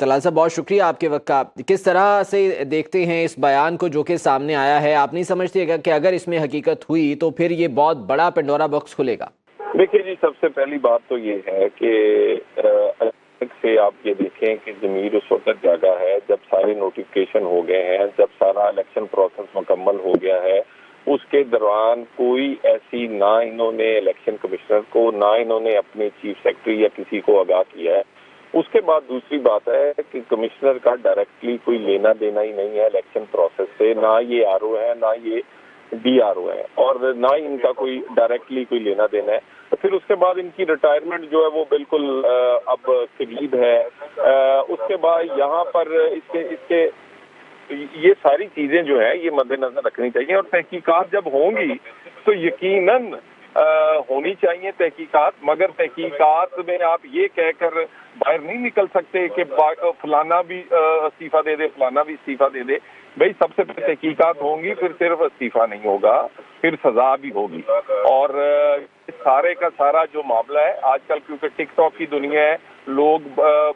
तलाल साहब, बहुत शुक्रिया आपके वक्त का। किस तरह से देखते हैं इस बयान को जो कि सामने आया है? आप नहीं समझते कि अगर इसमें हकीकत हुई तो फिर ये बहुत बड़ा पेंडोरा बॉक्स खुलेगा? देखिए जी, सबसे पहली बात तो ये है कि अलग से आप ये देखें कि ज़मीर उस वक्त जागा है जब सारे नोटिफिकेशन हो गए हैं, जब सारा इलेक्शन प्रोसेस मुकम्मल हो गया है। उसके दौरान कोई ऐसी ना इन्होंने इलेक्शन कमिश्नर को, ना इन्होंने अपने चीफ सेक्रेटरी या किसी को आगाह किया है। उसके बाद दूसरी बात है कि कमिश्नर का डायरेक्टली कोई लेना देना ही नहीं है इलेक्शन प्रोसेस से, ना ये आरओ है ना ये डीआरओ है, और ना ही इनका कोई डायरेक्टली कोई लेना देना है। तो फिर उसके बाद इनकी रिटायरमेंट जो है वो बिल्कुल अब करीब है। उसके बाद यहाँ पर इसके इसके ये सारी चीजें जो है ये मद्देनजर रखनी चाहिए, और तहकीकात जब होंगी तो यकीनन होनी चाहिए तहकीकात, मगर तहकीकात में आप ये कहकर बाहर नहीं निकल सकते कि फलाना भी इस्तीफा दे दे, फलाना भी इस्तीफा दे दे। भाई सबसे पहले तहकीकात होंगी, फिर सिर्फ इस्तीफा नहीं होगा, फिर सजा भी होगी। और सारे का सारा जो मामला है आजकल, क्योंकि टिकटॉक की दुनिया है, लोग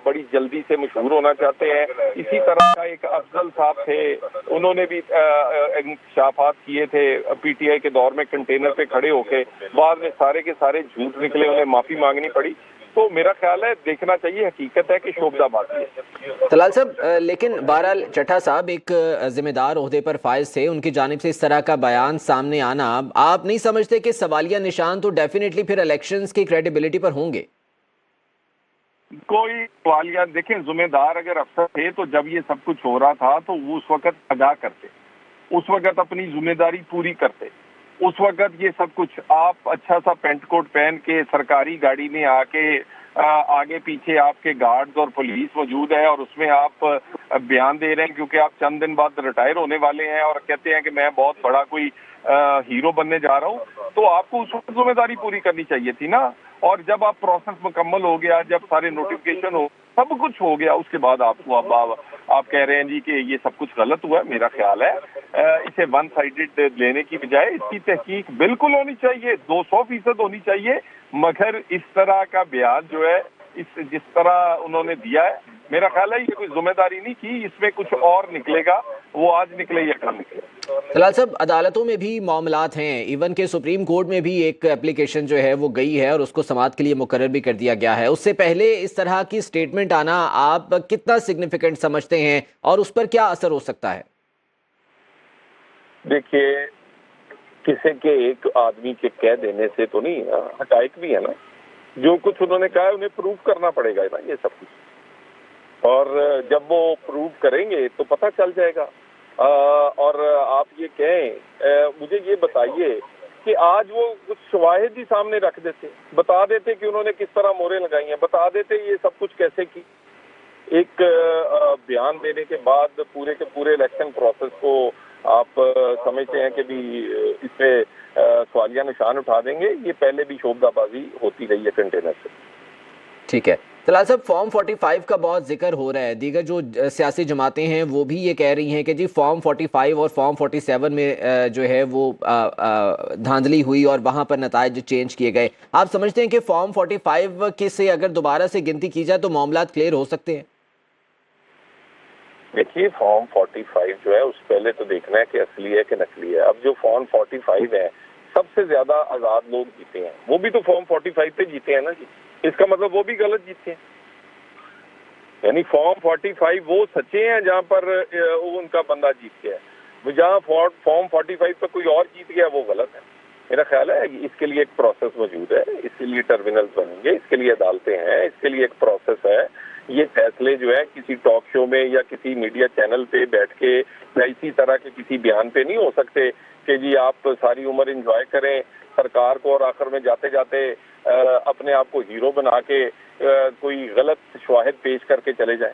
बड़ी जल्दी से मशहूर होना चाहते हैं। इसी तरह का एक अफजल साहब थे, उन्होंने भी इंकशाफात किए थे पीटीआई के दौर में, कंटेनर पे खड़े होके, बाद में सारे के सारे झूठ निकले, उन्हें माफी मांगनी पड़ी। तो मेरा ख्याल है देखना चाहिए, हकीकत है कि शोभदाबादी है। तलाल साहब, लेकिन बहरहाल चट्टा साहब एक जिम्मेदार ओहदे पर फायज थे, उनकी जानिब से इस तरह का बयान सामने आना, आप नहीं समझते कि सवालिया निशान तो डेफिनेटली फिर इलेक्शंस की क्रेडिबिलिटी पर होंगे? कोई सवालिया, देखें, जिम्मेदार अगर अफसर थे तो जब ये सब कुछ हो रहा था तो वो उस वक्त अदा करते, उस वक्त अपनी जिम्मेदारी पूरी करते। उस वक्त ये सब कुछ, आप अच्छा सा पेंट कोट पहन के सरकारी गाड़ी में आके आगे पीछे आपके गार्ड्स और पुलिस मौजूद है, और उसमें आप बयान दे रहे हैं क्योंकि आप चंद दिन बाद रिटायर होने वाले हैं, और कहते हैं कि मैं बहुत बड़ा कोई हीरो बनने जा रहा हूँ। तो आपको उस वक्त जिम्मेदारी पूरी करनी चाहिए थी ना। और जब आप प्रोसेस मुकम्मल हो गया, जब सारे नोटिफिकेशन हो, सब कुछ हो गया, उसके बाद आपको आप कह रहे हैं जी कि ये सब कुछ गलत हुआ है। मेरा ख्याल है इसे वन साइडेड लेने की बजाय इसकी तहकीक बिल्कुल होनी चाहिए, 200% होनी चाहिए। मगर इस तरह का बयान जो है, जिस तरह उन्होंने दिया है, मेरा ख्याल है ये कोई जिम्मेदारी नहीं की, इसमें कुछ और निकलेगा, वो आज निकले या कल निकले। तलाल साहब, अदालतों में भी मामलात हैं, इवन के सुप्रीम कोर्ट में भी एक एप्लीकेशन जो है वो गई है और उसको समाअत के लिए मुकर्रर भी कर दिया गया है। उससे पहले इस तरह की स्टेटमेंट आना आप कितना सिग्निफिकेंट समझते हैं और उस पर क्या असर हो सकता है? देखिए, किसी के एक आदमी के कह देने से तो नहीं, हकायक भी है ना, जो कुछ उन्होंने कहा है उन्हें प्रूव करना पड़ेगा ना ये सब कुछ, और जब वो प्रूव करेंगे तो पता चल जाएगा। और आप ये कहें, मुझे ये बताइए कि आज वो कुछ शवाहिद ही सामने रख देते, बता देते कि उन्होंने किस तरह मोहरें लगाई हैं, बता देते ये सब कुछ कैसे की। एक बयान देने के बाद पूरे के पूरे इलेक्शन प्रोसेस को आप समझते हैं कि भी इस पे सवालिया निशान उठा देंगे। ये पहले भी शोभदाबाजी होती रही है कंटेनर से। ठीक है तलाल साहब, फॉर्म 45 का बहुत जिक्र हो रहा है, दीगर जो सियासी जमातें हैं वो भी ये कह रही हैं कि जी फॉर्म 45 और फॉर्म 47 में जो है वो धांधली हुई और वहाँ पर नताइज चेंज किए गए। आप समझते हैं कि फॉर्म 45 के से अगर दोबारा से गिनती की जाए तो मामलात क्लियर हो सकते हैं? देखिए, फॉर्म 45 जो है उस पहले तो देखना है कि असली है कि नकली है। अब जो फॉर्म 45 है, सबसे ज्यादा आजाद लोग जीते हैं, वो भी तो फॉर्म 45 पे जीते हैं ना जी। इसका मतलब वो भी गलत जीते हैं, यानी फॉर्म 45 वो सच्चे हैं जहां पर उनका बंदा जीत गया है, जहां फॉर्म 45 पे कोई और जीत गया वो गलत है। मेरा ख्याल है इसके लिए एक प्रोसेस मौजूद है, इसके लिए टर्मिनल्स बनेंगे, इसके लिए अदालतें हैं, इसके लिए एक प्रोसेस है। ये फैसले जो है किसी टॉक शो में या किसी मीडिया चैनल पे बैठ के या इसी तरह के किसी बयान पे नहीं हो सकते कि जी आप सारी उम्र एंजॉय करें सरकार को और आखिर में जाते जाते अपने आप को हीरो बना के कोई गलत शवाहिद पेश करके चले जाएं।